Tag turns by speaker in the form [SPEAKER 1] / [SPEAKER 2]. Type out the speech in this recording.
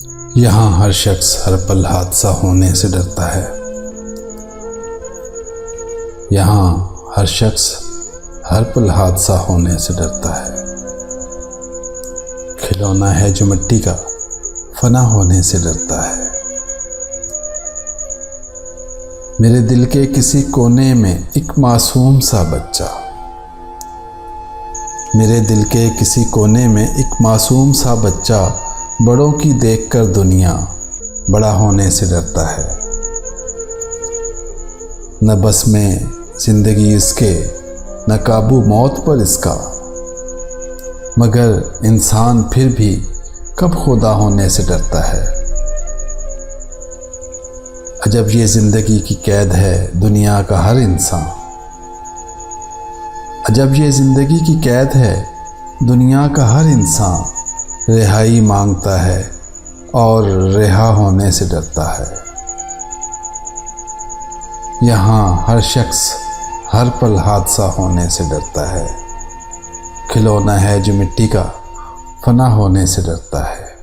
[SPEAKER 1] यहाँ हर शख्स हर पल हादसा होने से डरता है। यहाँ हर शख्स हर पल हादसा होने से डरता है। खिलौना है जो मिट्टी का, फना होने से डरता है। मेरे दिल के किसी कोने में एक मासूम सा बच्चा, मेरे दिल के किसी कोने में एक मासूम सा बच्चा बड़ों की देखकर दुनिया बड़ा होने से डरता है। न बस में जिंदगी इसके, न काबू मौत पर इसका, मगर इंसान फिर भी कब खुदा होने से डरता है। अजब ये जिंदगी की कैद है दुनिया का हर इंसान, अजब ये जिंदगी की कैद है दुनिया का हर इंसान, रिहाई मांगता है और रिहा होने से डरता है। यहाँ हर शख्स हर पल हादसा होने से डरता है। खिलौना है जो मिट्टी का, फना होने से डरता है।